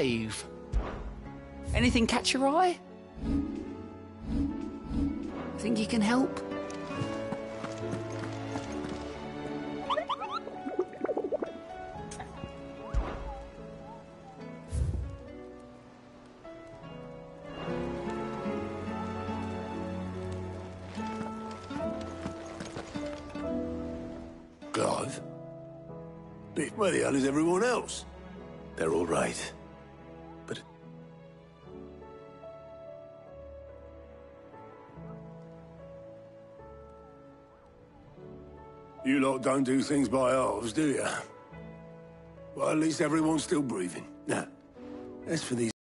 cave. Anything catch your eye? Think you can help? Clive? Biff, where the hell is everyone else? They're all right. But... You lot don't do things by halves, do you? Well, at least everyone's still breathing. Now, as for these...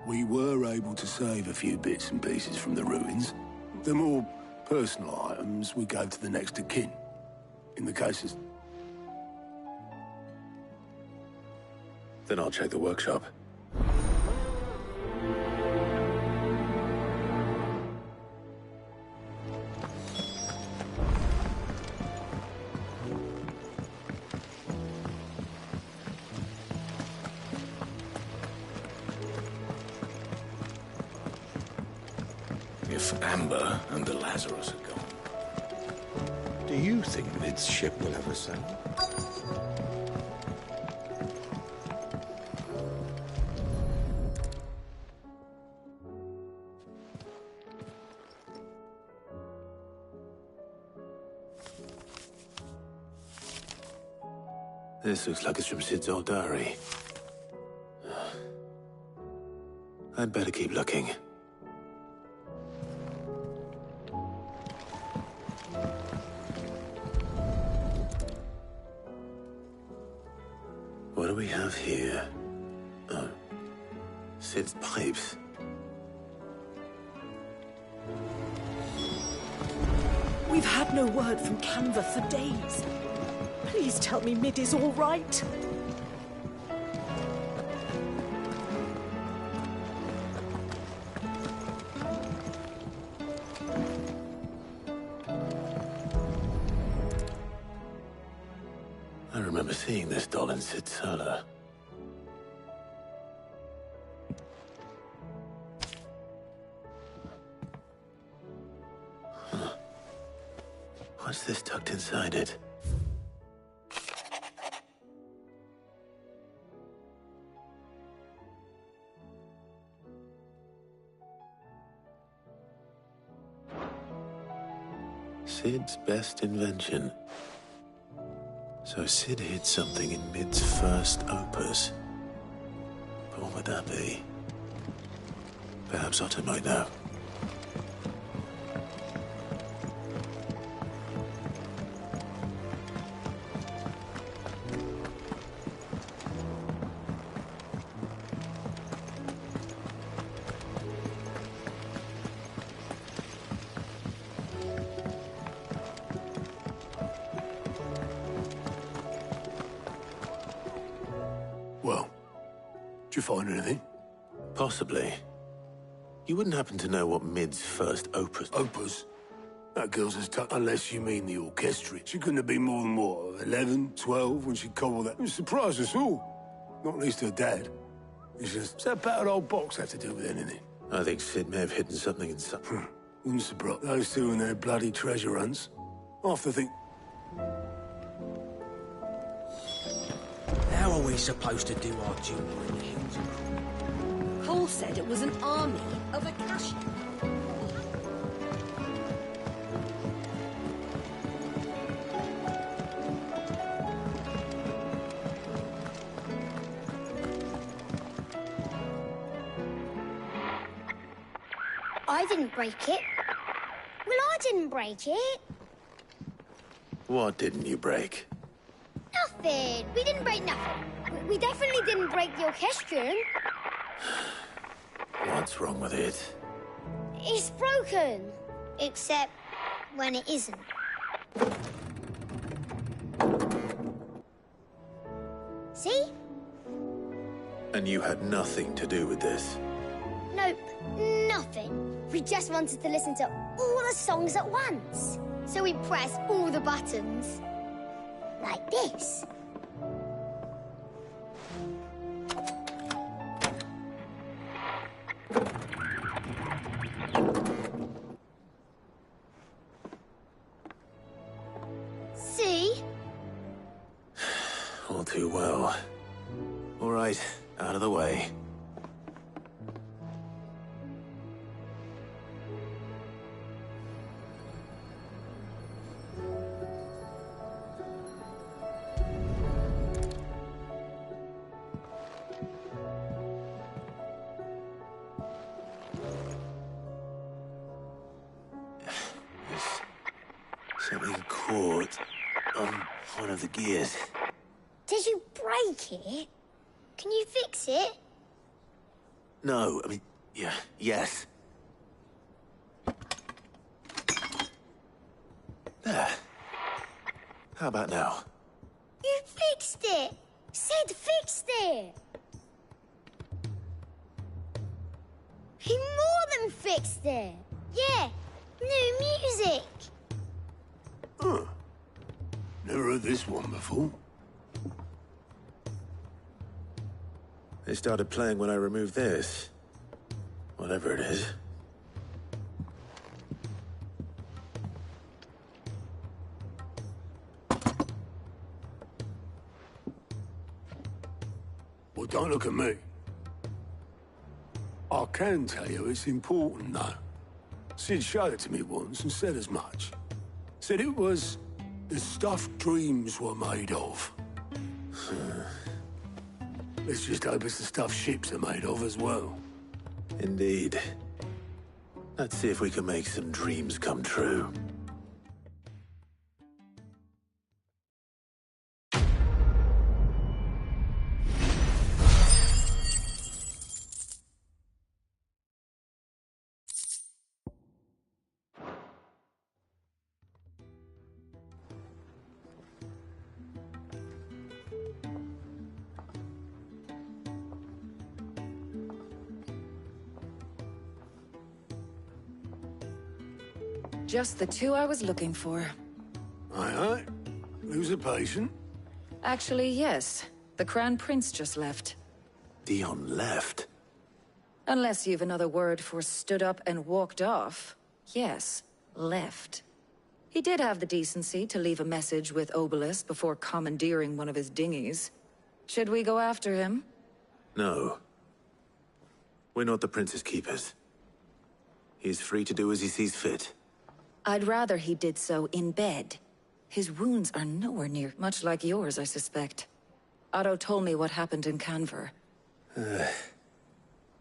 We were able to save a few bits and pieces from the ruins. The more personal items we gave to the next of kin. In the cases... Then I'll check the workshop. If Amber and the Lazarus are gone, do you think Mid's ship will ever sail? This looks like it's from Sid's old diary. I'd better keep looking. What do we have here? Oh. Sid's pipes. We've had no word from Canva for days. Please tell me Mid is all right. I remember seeing this doll in Sid's cellar. Huh. What's this tucked inside it? Sid's best invention. So Sid hid something in Mid's first opus. But what would that be? Perhaps Otto might know. Well, did you find anything? Possibly. You wouldn't happen to know what Mid's first opus... Opus? That girl's as tough, unless you mean the orchestra. She couldn't have been more than, what, 11, 12 when she cobbled that. It surprised us all. Not least her dad. It's just, what's that battered old box have to do with anything? I think Sid may have hidden something inside. Wouldn't surprise. Those two and their bloody treasure hunts. Half the thing... How are we supposed to do our duty in the hills? Cole said it was an army of Akashi. I didn't break it. Well, I didn't break it. What didn't you break? Nothing. We didn't break nothing. We definitely didn't break the orchestrion. What's wrong with it? It's broken. Except when it isn't. See? And you had nothing to do with this? Nope, nothing. We just wanted to listen to all the songs at once. So we pressed all the buttons. Like this. See? All too well. All right, out of the way. Something caught on one of the gears. Did you break it? Can you fix it? No, I mean, yes. There. How about now? You fixed it! Sid fixed it! He more than fixed it! Yeah, new music! Huh. Never heard this one before. They started playing when I removed this. Whatever it is. Well, don't look at me. I can tell you it's important, though. Sid showed it to me once and said as much. Said it was the stuff dreams were made of. Let's just hope it's the stuff ships are made of as well. Indeed. Let's see if we can make some dreams come true. Just the two I was looking for. Aye. Lose a patient? Actually, yes. The Crown Prince just left. Dion left. Unless you've another word for stood up and walked off. Yes, left. He did have the decency to leave a message with Obelisk before commandeering one of his dinghies. Should we go after him? No. We're not the Prince's keepers. He's free to do as he sees fit. I'd rather he did so in bed. His wounds are nowhere near, much like yours, I suspect. Otto told me what happened in Canver.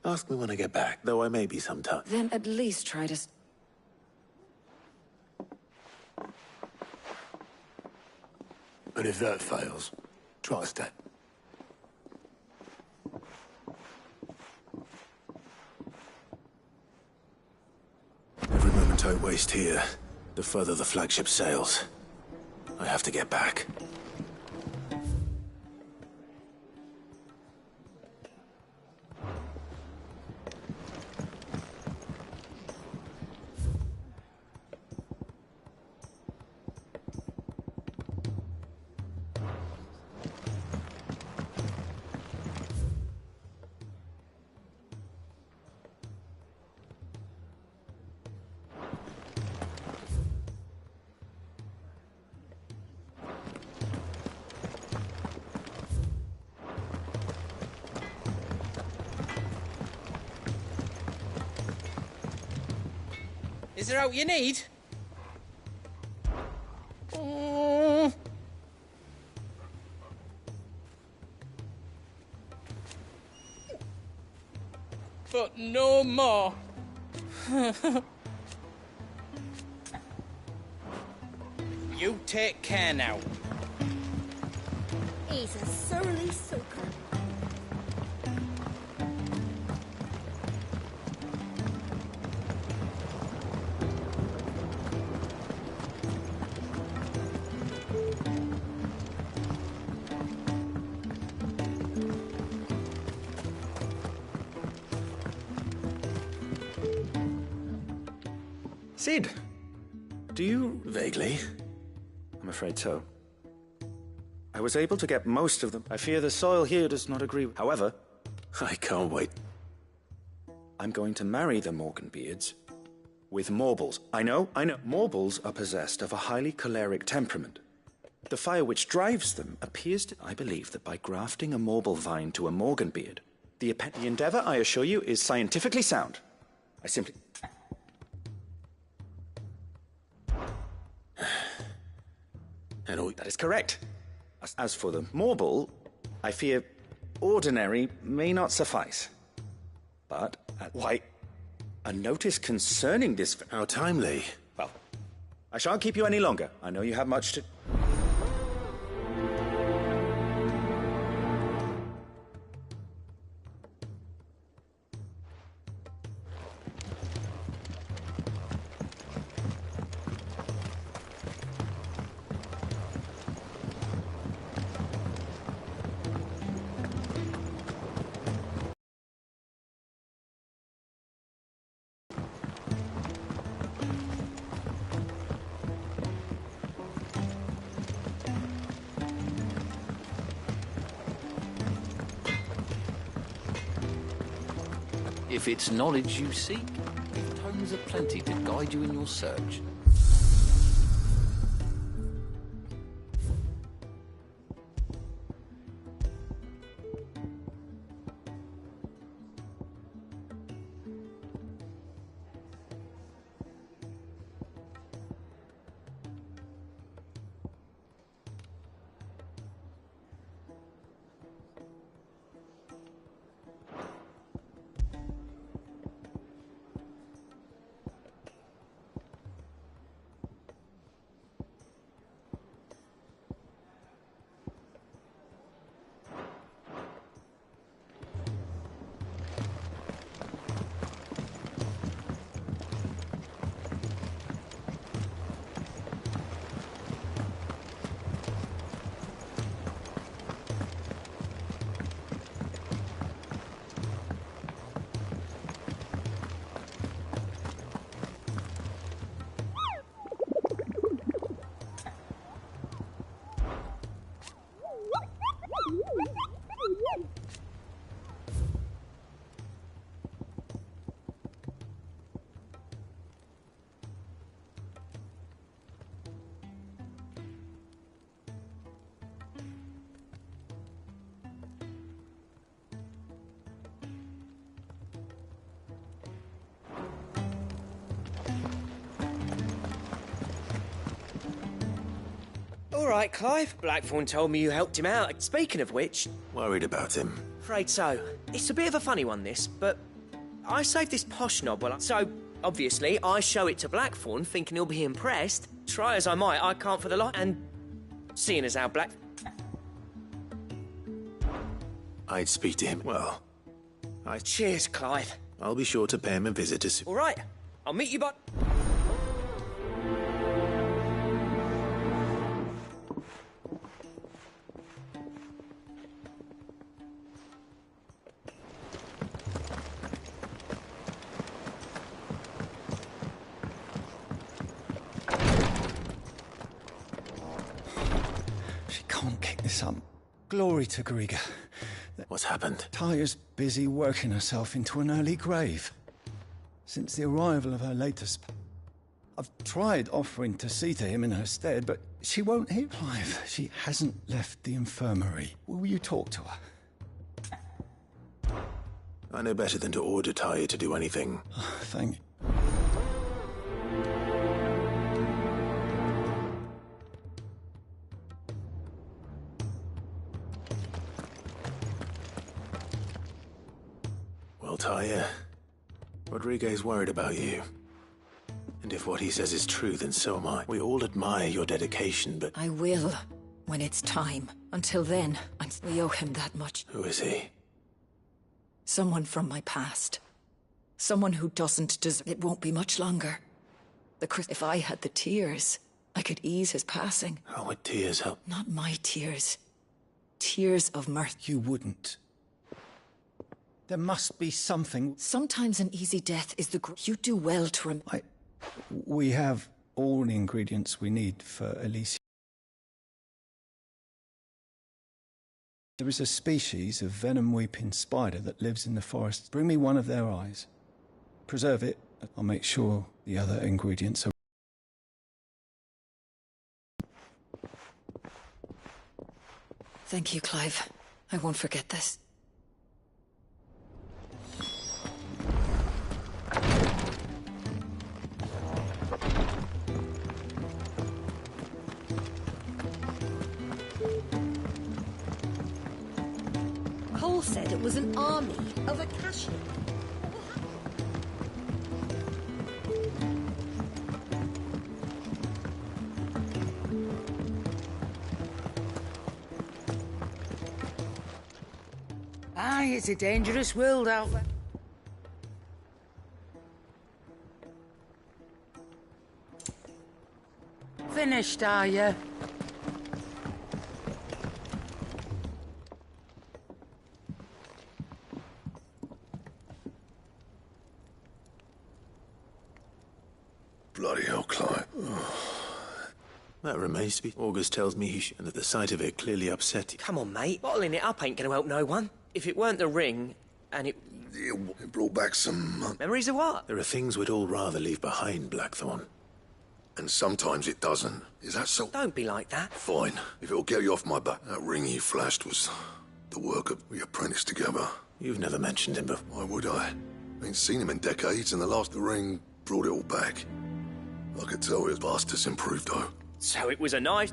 Ask me when I get back, though I may be sometime. Then at least try to... And if that fails, try stat. Every moment I waste here, the further the flagship sails. I have to get back. Is there out you need? But no more. You take care now. He's a surly soaker. Sid, do you... Vaguely. I'm afraid so. I was able to get most of them. I fear the soil here does not agree. However, I can't wait. I'm going to marry the Morganbeards with Morbles. I know. Morbles are possessed of a highly choleric temperament. The fire which drives them appears to... I believe that by grafting a Morble vine to a Morganbeard, the endeavor, I assure you, is scientifically sound. I simply... That is correct. As for the Morble, I fear ordinary may not suffice. But, why, a notice concerning this... How timely. Well, I shan't keep you any longer. I know you have much to... If it's knowledge you seek, tomes aplenty to guide you in your search. All right, Clive. Blackthorn told me you helped him out. Speaking of which... Worried about him. Afraid so. It's a bit of a funny one, this, but I saved this posh knob. So, obviously, I show it to Blackthorn, thinking he'll be impressed. Try as I might, I can't for the lot, and seeing as how Black... I'd speak to him. Well, Cheers, Clive. I'll be sure to pay him a visit as soon. All right. I'll meet you, but... Can't kick this up. Glory to Griga. What's happened? Tyre's busy working herself into an early grave. Since the arrival of her latest... I've tried offering to see to him in her stead, but she won't hear. Clive, she hasn't left the infirmary. Will you talk to her? I know better than to order Tyre to do anything. Thank you. Well, Tyre, Rodriguez worried about you. And if what he says is true, then so am I. We all admire your dedication, but... I will, when it's time. Until then, we owe him that much. Who is he? Someone from my past. Someone who doesn't deserve... It won't be much longer. If I had the tears, I could ease his passing. How would tears help? Not my tears. Tears of mirth. You wouldn't. There must be something... Sometimes an easy death is the... You do well to We have all the ingredients we need for Alicia. There is a species of venom-weeping spider that lives in the forest. Bring me one of their eyes. Preserve it. I'll make sure the other ingredients are... Thank you, Clive. I won't forget this. Cole said it was an army of Akashi. Aye, it's a dangerous world out there. Finished, are you? Bloody hell, Clive. That remains to be... August tells me and that the sight of it clearly upset you. Come on, mate. Bottling it up ain't gonna help no one. If it weren't the ring, and it... It brought back some... Memories of what? There are things we'd all rather leave behind, Blackthorn. And sometimes it doesn't. Is that so? Don't be like that. Fine. If it'll get you off my back. That ring you flashed was the work of... We apprenticed together. You've never mentioned him before. Why would I? Ain't seen him in decades, and the ring brought it all back. I could tell his bastard's improved, though. So it was a knife?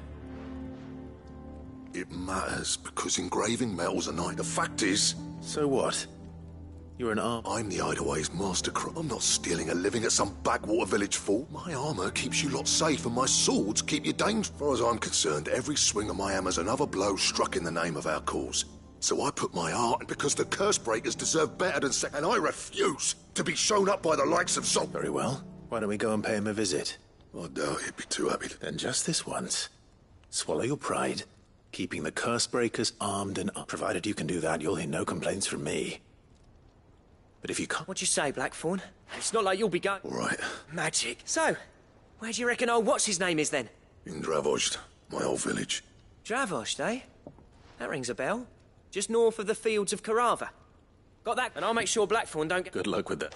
It matters, because engraving metal's a knife. The fact is... So what? You're an arm... I'm the Hideaway's mastercraft. I'm not stealing a living at some backwater village fort. My armour keeps you lot safe, and my swords keep you dangerous. As far as I'm concerned, every swing of my hammer's another blow struck in the name of our cause. So I put my heart in because the curse breakers deserve better than and I refuse to be shown up by the likes of Sol. Very well. Why don't we go and pay him a visit? I doubt he'd be too happy to... Then just this once. Swallow your pride. Keeping the curse breakers armed and up. Provided you can do that, you'll hear no complaints from me. But if you can't... What'd you say, Blackthorn? It's not like you'll be going... All right. Magic. So, where do you reckon old what's-his-name is, then? In Dravost, my old village. Dravost, eh? That rings a bell. Just north of the fields of Carava. Got that? And I'll make sure Blackthorn don't get... Good luck with that.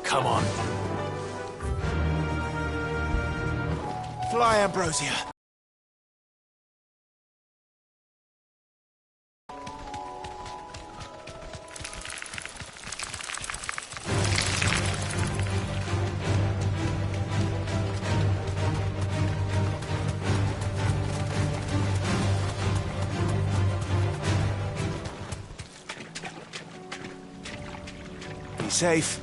Come on. Fly, Ambrosia. Be safe.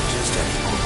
Just any more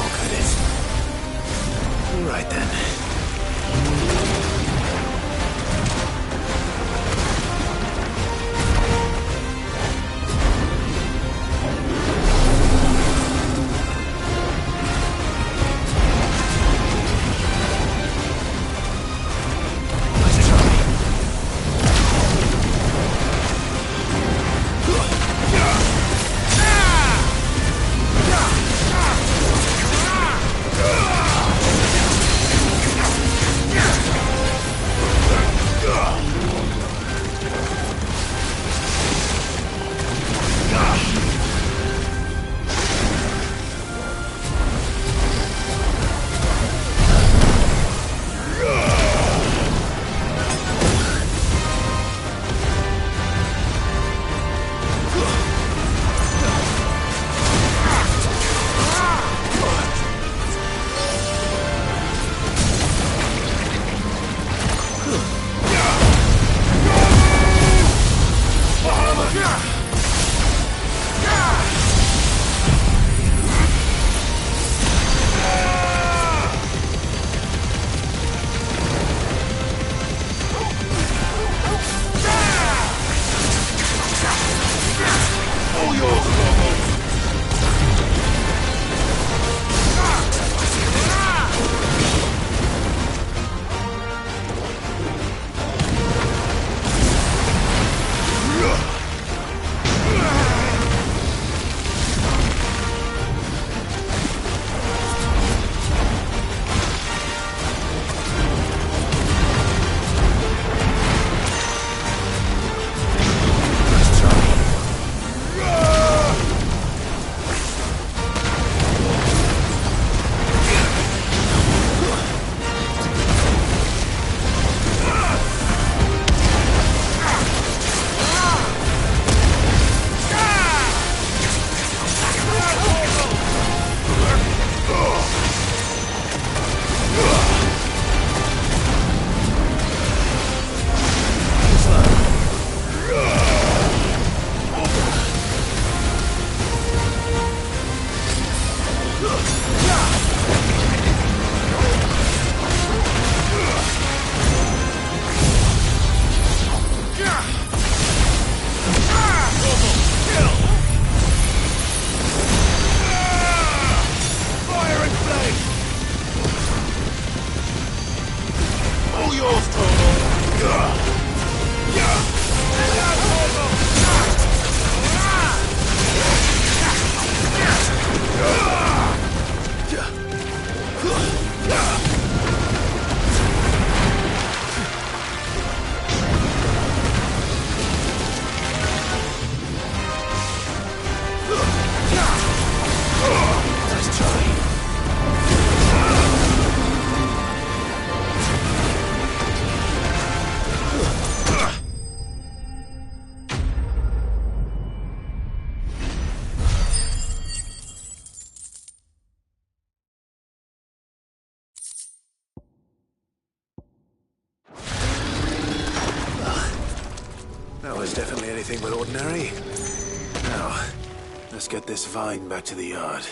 was definitely anything but ordinary. Now, let's get this vine back to the yard.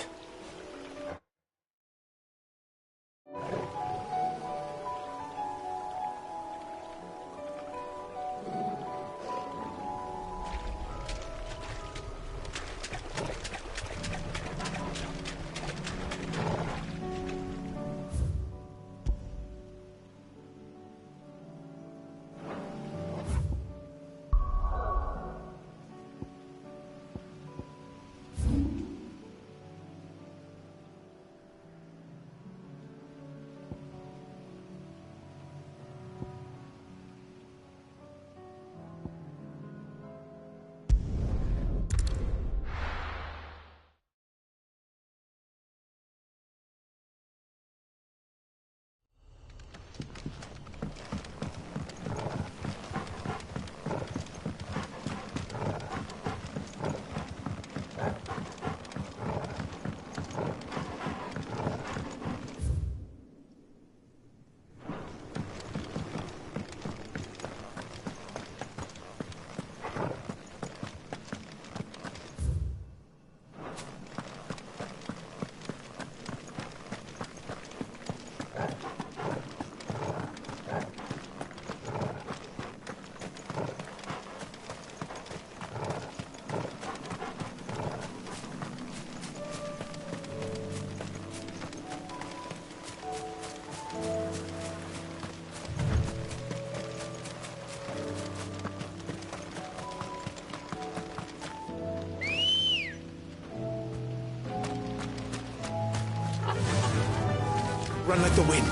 Run like the wind.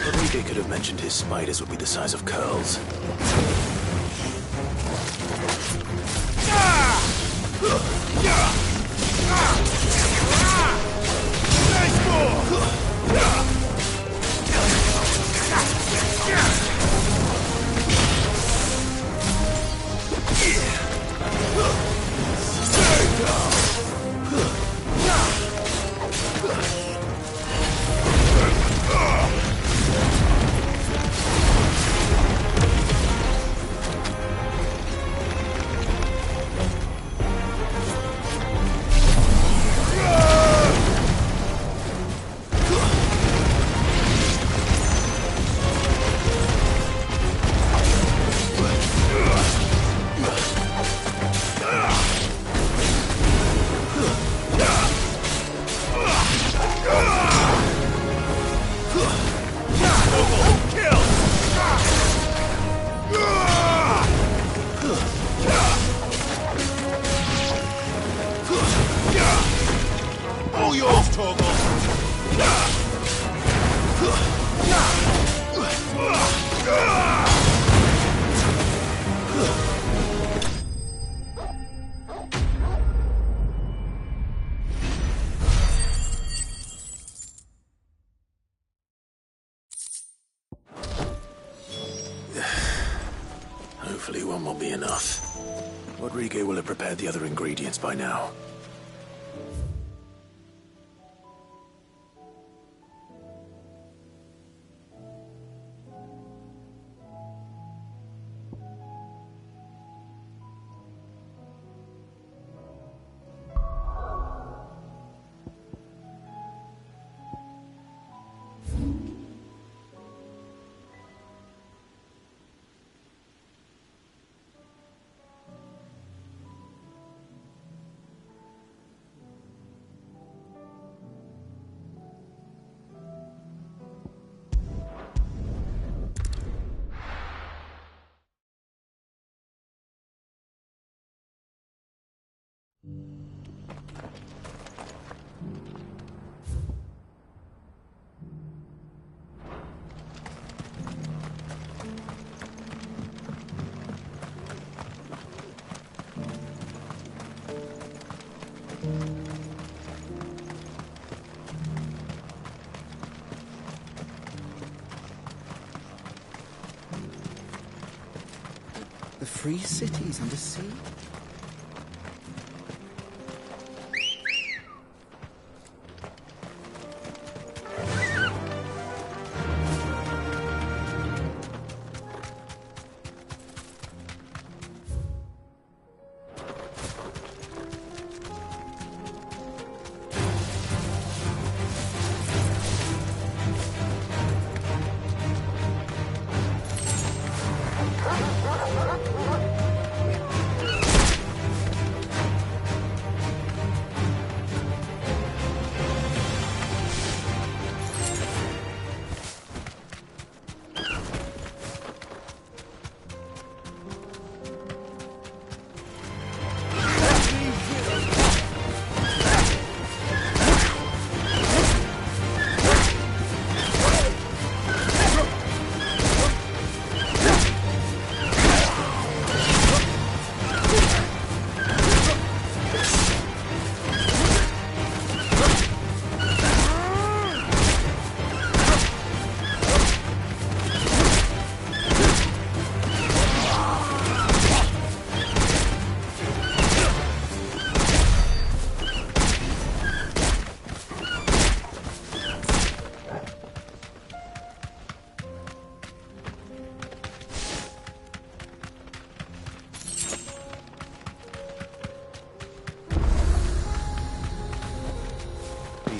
Rodriguez could have mentioned his spiders would be the size of curls. All yours, Torgal! Hopefully one will be enough. Rodriguez will have prepared the other ingredients by now. The free cities and the sea?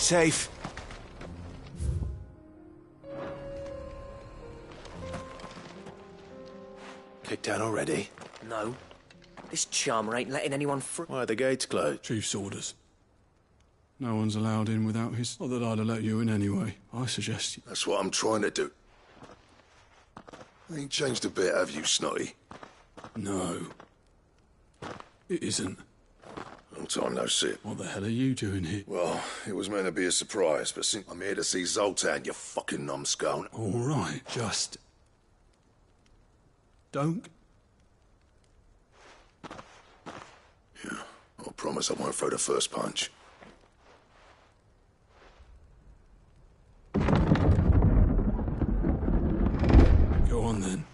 safe. Kicked out already? No. This charmer ain't letting anyone through. Why are the gates closed? Chief's orders. No one's allowed in without his... Not that I'd have let you in anyway. I suggest you... That's what I'm trying to do. Ain't changed a bit, have you, Snotty? No. It isn't. Long time no see. What the hell are you doing here? Well, it was meant to be a surprise, but since I'm here to see Zoltan, you fucking numbskull. All right, just... don't... Yeah, I promise I won't throw the first punch. Go on, then.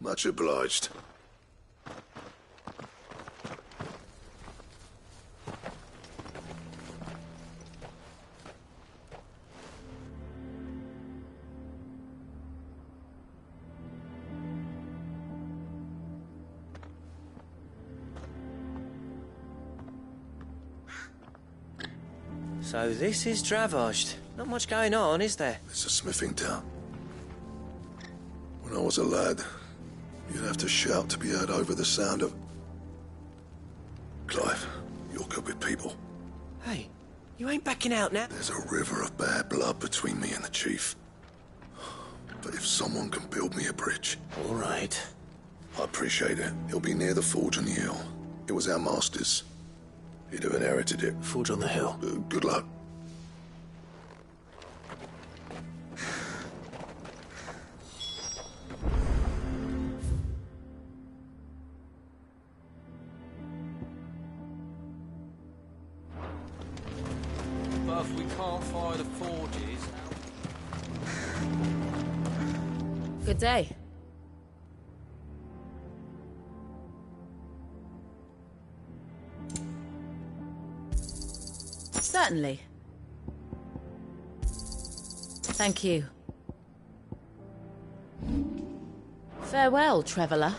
Much obliged. So this is Dravosht. Not much going on, is there? It's a smithing town. When I was a lad, you'd have to shout to be heard over the sound of... Clive, you're good with people. Hey, you ain't backing out now. There's a river of bad blood between me and the chief. But if someone can build me a bridge... All right. I appreciate it. It'll be near the forge on the hill. It was our master's. He'd have inherited it. Forge on the hill. Good luck. But if we can't fire the forges... Good day. Certainly. Thank you. Farewell, traveller.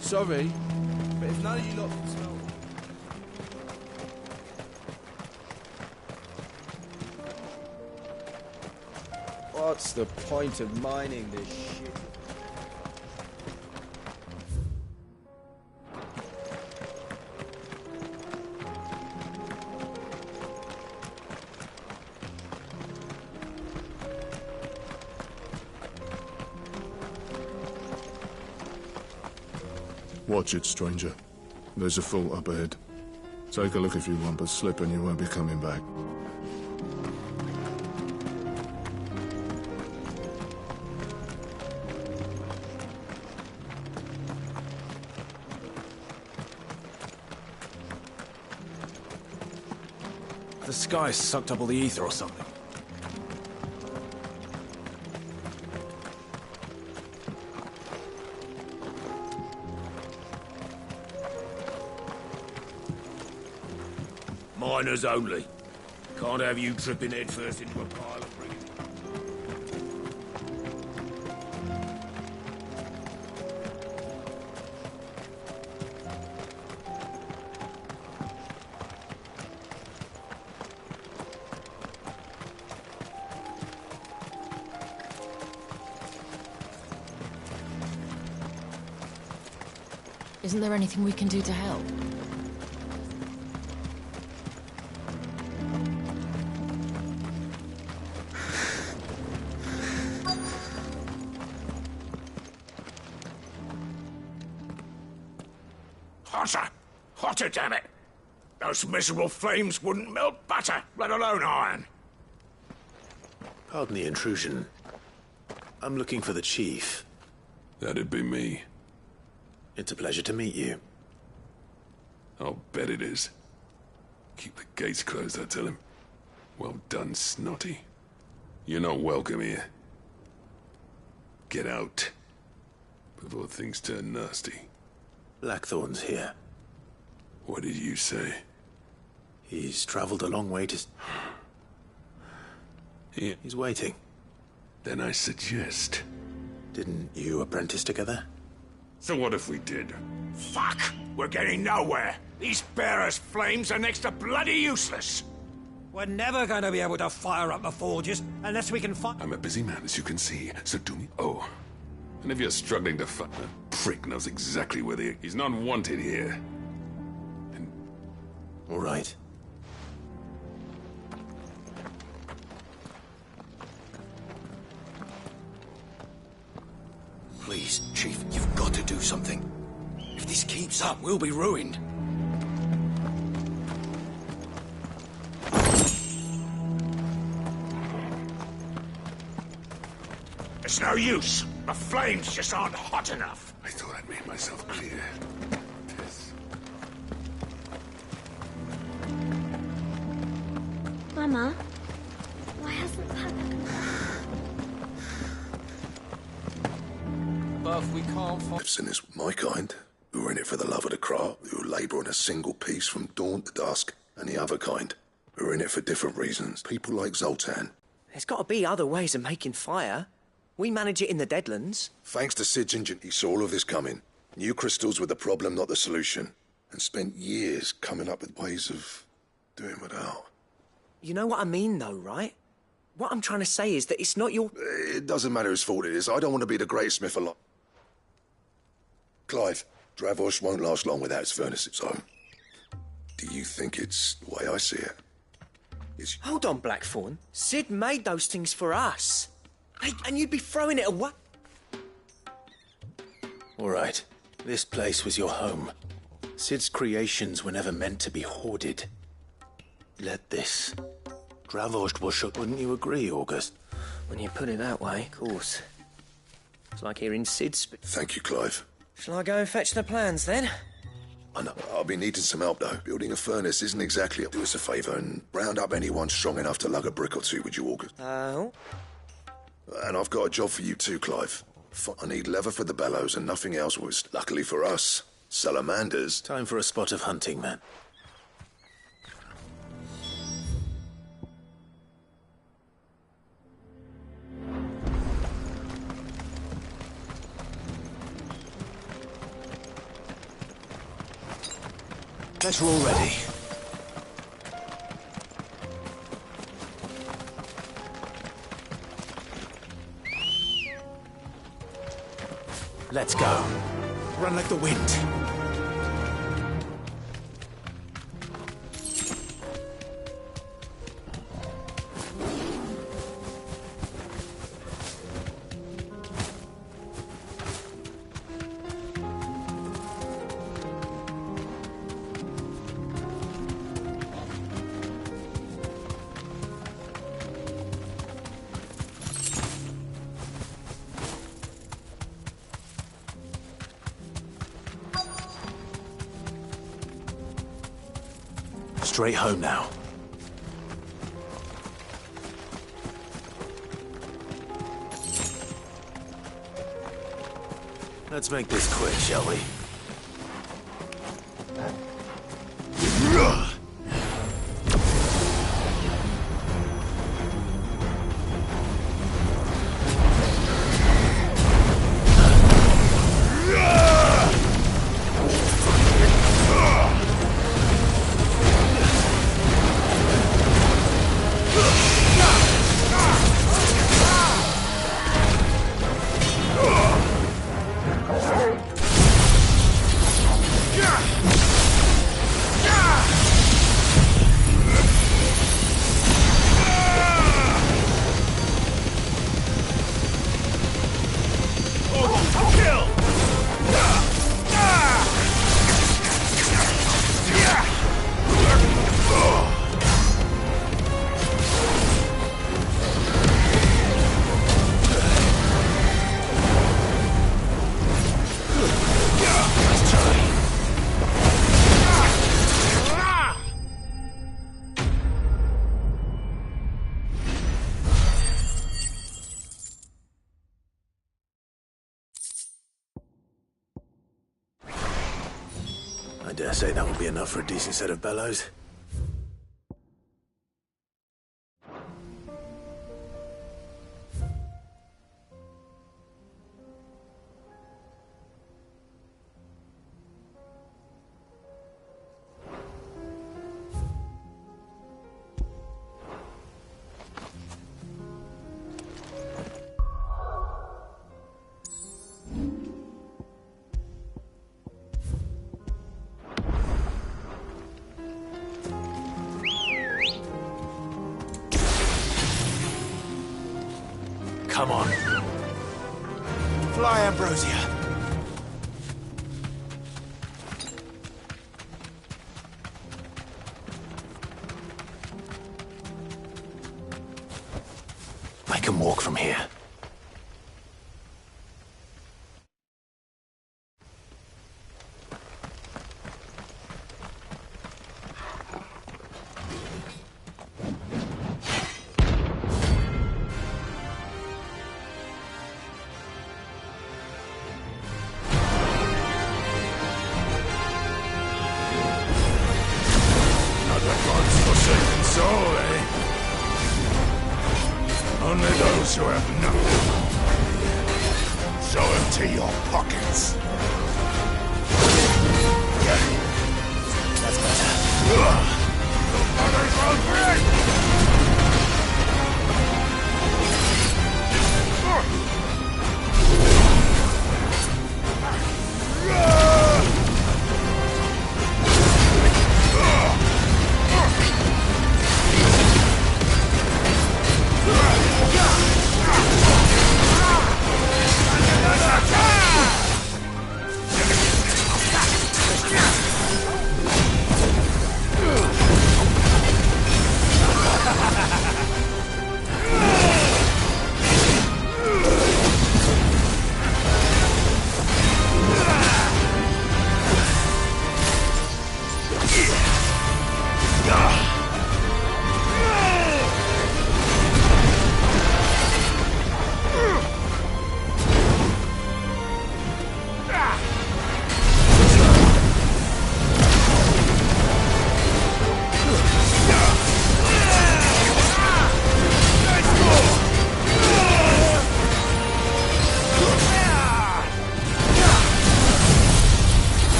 Sorry, but if none of you lot can smell... What's the point of mining this shit? Watch it, stranger. There's a fault up ahead. Take a look if you want, but slip and you won't be coming back. The sky sucked up all the ether or something. Miners only. Can't have you tripping headfirst into a pile of brick. Isn't there anything we can do to help? Hotter! Hotter, damn it! Those miserable flames wouldn't melt butter, let alone iron. Pardon the intrusion. I'm looking for the chief. That'd be me. It's a pleasure to meet you. I'll bet it is. Keep the gates closed, I tell him. Well done, Snotty. You're not welcome here. Get out. Before things turn nasty. Blackthorn's here. What did you say? He's traveled a long way to... Here. He's waiting. Then I suggest... Didn't you apprentice together? So what if we did? Fuck! We're getting nowhere. These bearers' flames are next to bloody useless. We're never going to be able to fire up the forges unless we can find... I'm a busy man, as you can see, so do me... Oh. And if you're struggling to find... That prick knows exactly where they... He's not wanted here. And... All right. Please, Chief, you've got to do something. If this keeps up, we'll be ruined. It's no use. The flames just aren't hot enough. I thought I'd made myself clear. Piss. Mama, why hasn't Papa... Buff, we can't find... Gibson is my kind, who are in it for the love of the craft, who labour on a single piece from dawn to dusk, and the other kind, who are in it for different reasons. People like Zoltan. There's got to be other ways of making fire. We manage it in the Deadlands. Thanks to Sid's engine, he saw all of this coming. Knew crystals were the problem, not the solution, and spent years coming up with ways of doing without. You know what I mean, though, right? What I'm trying to say is that it's not your... It doesn't matter whose fault it is. I don't want to be the greatest smith alive. Clive, Dravosh won't last long without its furnaces, so... Do you think it's the way I see it? It's... Hold on, Blackthorn. Sid made those things for us. Hey, and you'd be throwing it away. All right. This place was your home. Sid's creations were never meant to be hoarded. Let this. Dravosh was shook, wouldn't you agree, August? When you put it that way, of course. It's like hearing Sid speak. Thank you, Clive. Shall I go and fetch the plans, then? I know. I'll be needing some help, though. Building a furnace isn't exactly... Do us a favour and round up anyone strong enough to lug a brick or two, would you, August? Oh? And I've got a job for you too, Clive. I need leather for the bellows and nothing else was, luckily for us, salamanders. Time for a spot of hunting, man. Guess we're all ready. Let's go. Run like the wind. Straight home now. Let's make this quick, shall we? I dare say that will be enough for a decent set of bellows. Come on. Fly, Ambrosia. I can walk from here. Only those who have nothing. So empty your pockets. That's better.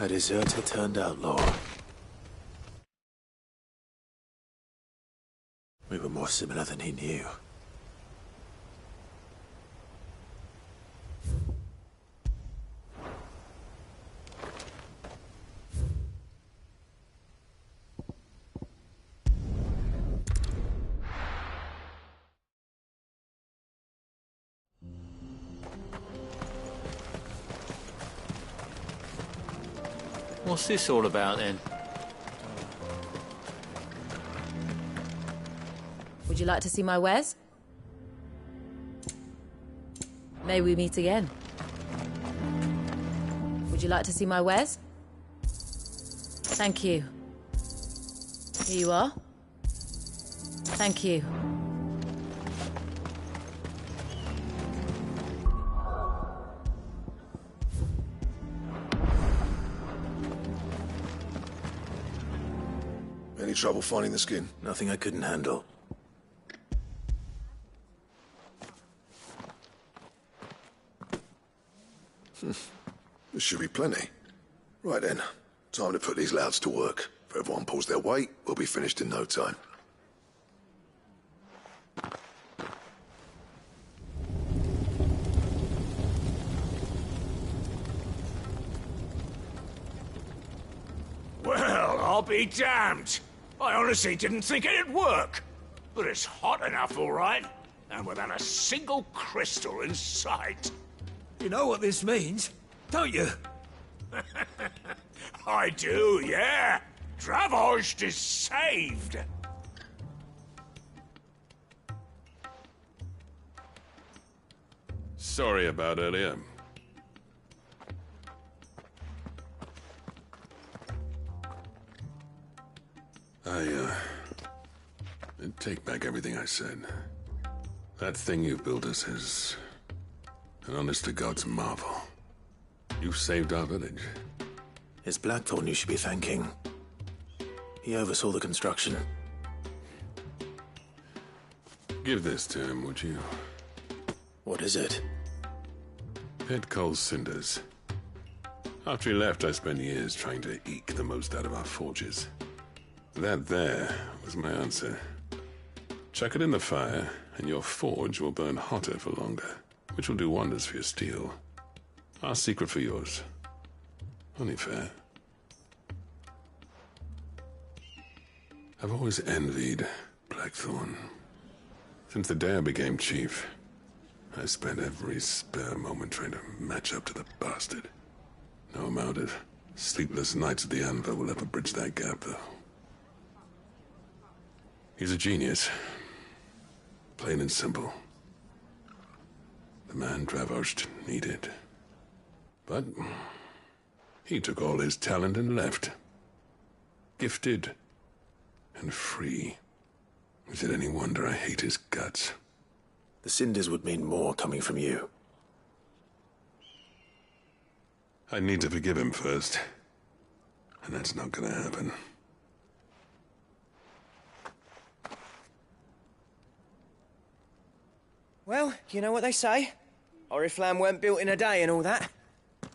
A deserter turned outlaw. We were more similar than he knew. What's this all about, then? Would you like to see my wares? May we meet again? Would you like to see my wares? Thank you. Here you are. Thank you. trouble finding the skin? Nothing I couldn't handle. There should be plenty. Right then, time to put these louds to work. If everyone pulls their weight, we'll be finished in no time. Well, I'll be damned. I honestly didn't think it'd work. But it's hot enough, all right. And without a single crystal in sight. You know what this means, don't you? I do, yeah. Dravost is saved. Sorry about earlier. I take back everything I said. That thing you built us is an honest-to-God's marvel. You saved our village. It's Blackthorn you should be thanking. He oversaw the construction. Give this to him, would you? What is it? Pet Cole's cinders. After he left, I spent years trying to eke the most out of our forges. That there was my answer. Chuck it in the fire, and your forge will burn hotter for longer, which will do wonders for your steel. Our secret for yours. Only fair. I've always envied Blackthorn. Since the day I became chief, I spent every spare moment trying to match up to the bastard. No amount of sleepless nights at the Anvil will ever bridge that gap, though. He's a genius. Plain and simple. The man Dravost needed. But he took all his talent and left. Gifted and free. Is it any wonder I hate his guts? The cinders would mean more coming from you. I need to forgive him first. And that's not gonna happen. Well, you know what they say. Oriflamme weren't built in a day and all that.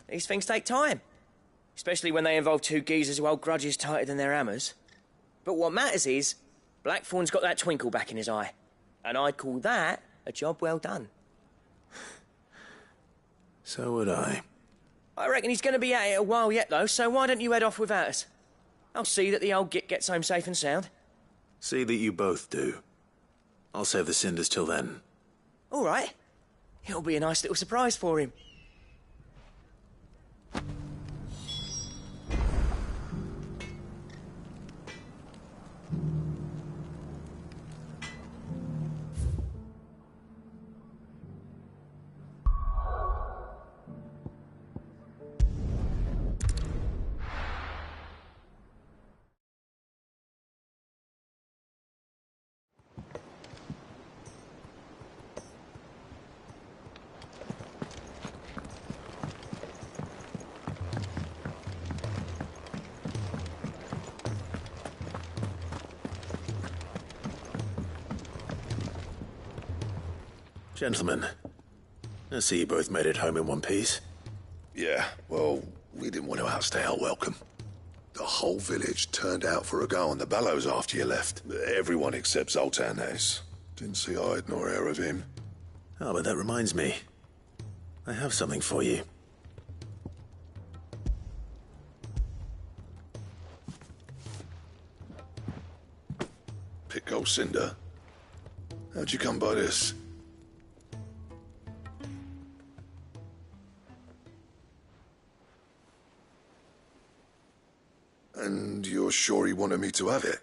These things take time. Especially when they involve two geezers who hold grudges tighter than their hammers. But what matters is, Blackthorn's got that twinkle back in his eye. And I'd call that a job well done. So would I. I reckon he's going to be at it a while yet, though, so why don't you head off without us? I'll see that the old git gets home safe and sound. See that you both do. I'll save the cinders till then. All right. It'll be a nice little surprise for him. Gentlemen, I see you both made it home in one piece. Yeah, well, we didn't want to outstay our welcome. The whole village turned out for a go on the bellows after you left. Everyone except Zoltan, that is. Didn't see hide nor hair of him. Oh, but that reminds me. I have something for you. Pit Cole's cinder? How'd you come by this? And you're sure he wanted me to have it?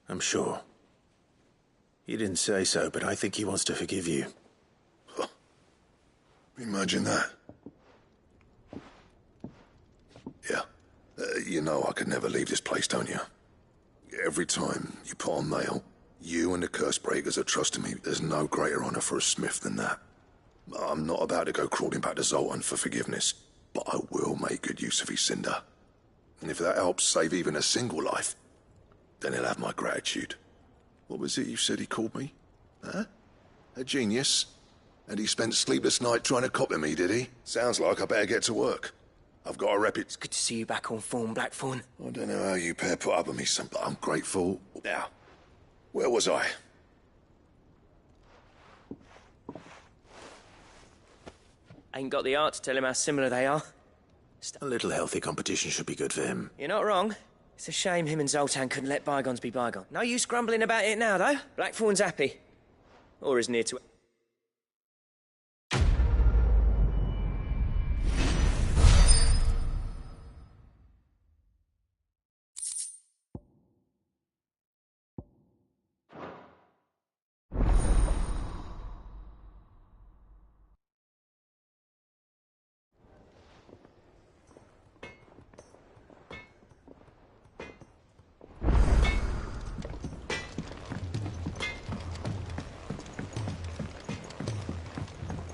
I'm sure. He didn't say so, but I think he wants to forgive you. Huh. Imagine that. Yeah. You know I could never leave this place, don't you? Every time you put on mail, you and the Cursebreakers are trusting me. There's no greater honor for a smith than that. I'm not about to go crawling back to Zoltan for forgiveness, but I will make good use of his cinder. And if that helps save even a single life, then he'll have my gratitude. What was it you said he called me? Huh? A genius? And he spent sleepless night trying to copy me, did he? Sounds like I better get to work. I've got a It's good to see you back on form, Blackthorn. I don't know how you pair put up with me, son, but I'm grateful. Now, where was I? Ain't got the art to tell him how similar they are. A little healthy competition should be good for him. You're not wrong. It's a shame him and Zoltan couldn't let bygones be bygones. No use grumbling about it now, though. Blackthorn's happy. Or is near to it.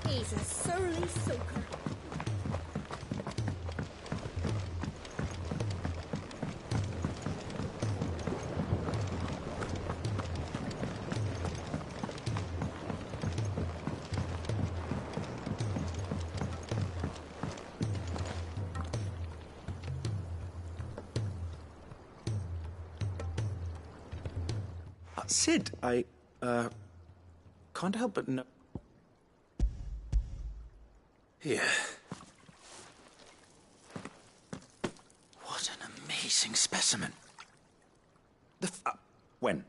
He's a surly soaker. Sid, I can't help but know. Here. What an amazing specimen. When?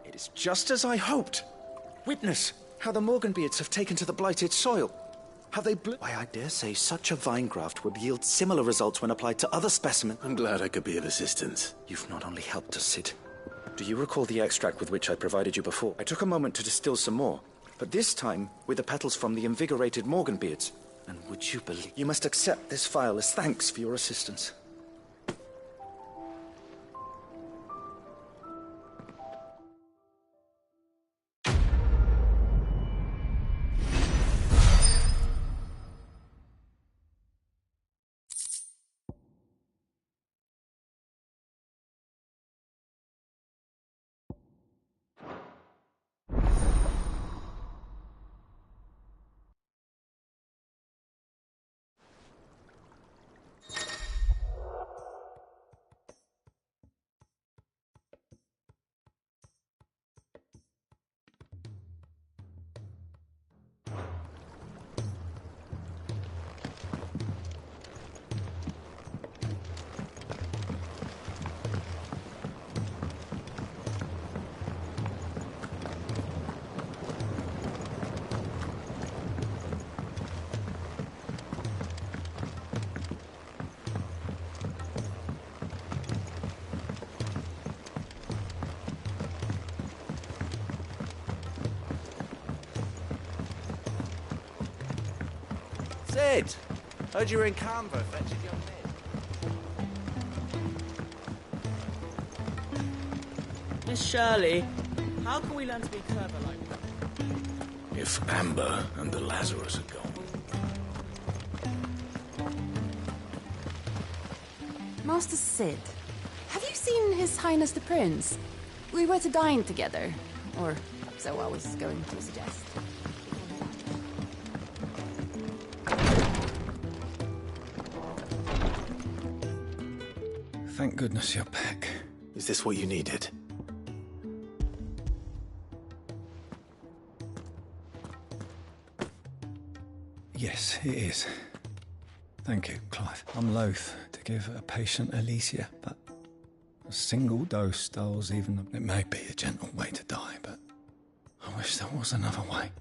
It is just as I hoped. Witness how the Morganbeards have taken to the blighted soil. How they blew. Why, I dare say such a vine graft would yield similar results when applied to other specimens. I'm glad I could be of assistance. You've not only helped us, Sid. Do you recall the extract with which I provided you before? I took a moment to distill some more, but this time with the petals from the invigorated Morganbeards. And would you believe? You must accept this phial as thanks for your assistance. Sid! Heard you were in Canva fetching your mid. Miss Shirley, how can we learn to be clever like that? If Amber and the Lazarus are gone. Master Sid, have you seen His Highness the Prince? We were to dine together, or so I was going to suggest. Thank goodness you're back. Is this what you needed? Yes, it is. Thank you, Clive. I'm loath to give a patient Alicia, but a single dose dulls even. It may be a gentle way to die, but I wish there was another way.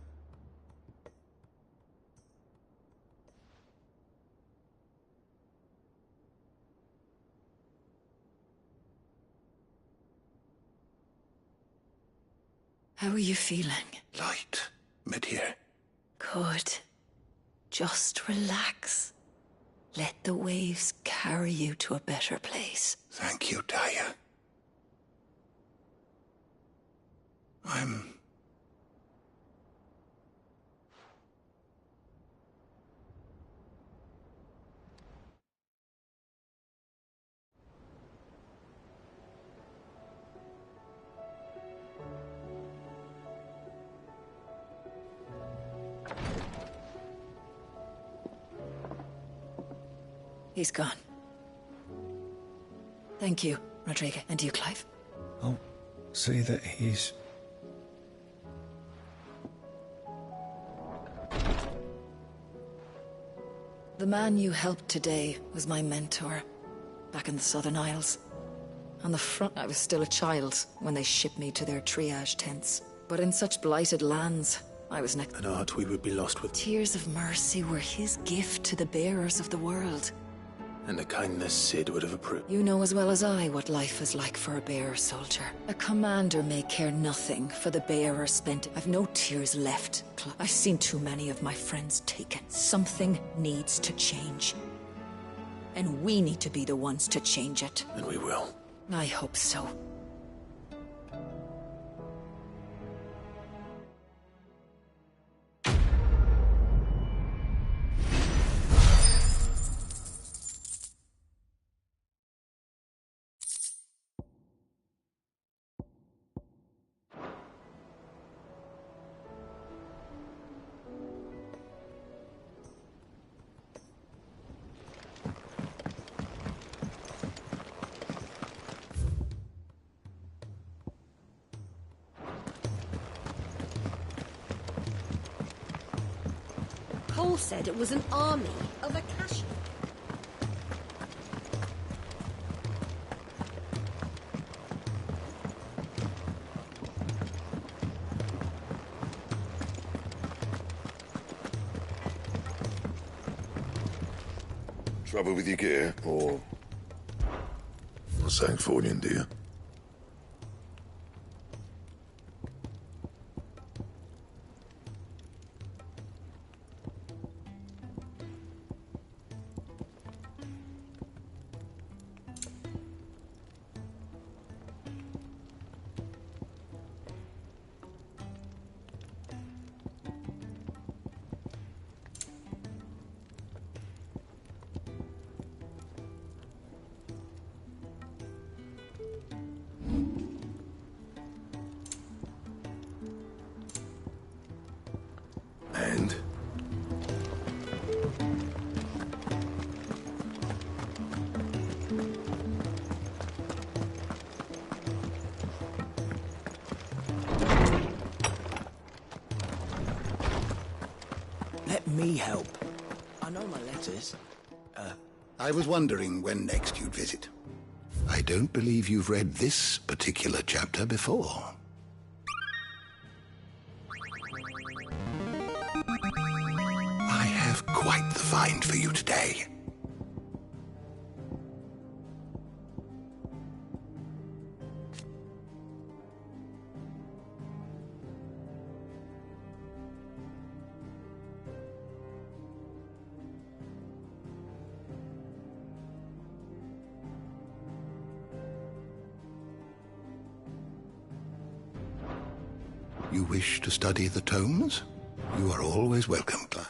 How are you feeling? Light. Mid here. Good. Just relax. Let the waves carry you to a better place. Thank you, Daya. He's gone. Thank you, Rodrigo. And you, Clive? I'll see that he's... The man you helped today was my mentor, back in the Southern Isles. On the front, I was still a child when they shipped me to their triage tents. But in such blighted lands, I was next. An art we would be lost with. Tears of mercy were his gift to the bearers of the world. And a kindness Cid would have approved. You know as well as I what life is like for a bearer soldier. A commander may care nothing for the bearer spent. I've no tears left. I've seen too many of my friends taken. Something needs to change. And we need to be the ones to change it. And we will. I hope so. Cole said it was an army of Akashi. Trouble with your gear, or... Sancthornian, dear? And? Let me help. I know my letters. I was wondering when next you'd visit. I don't believe you've read this particular chapter before. I have quite the find for you today. You wish to study the tomes? You are always welcome, Clive.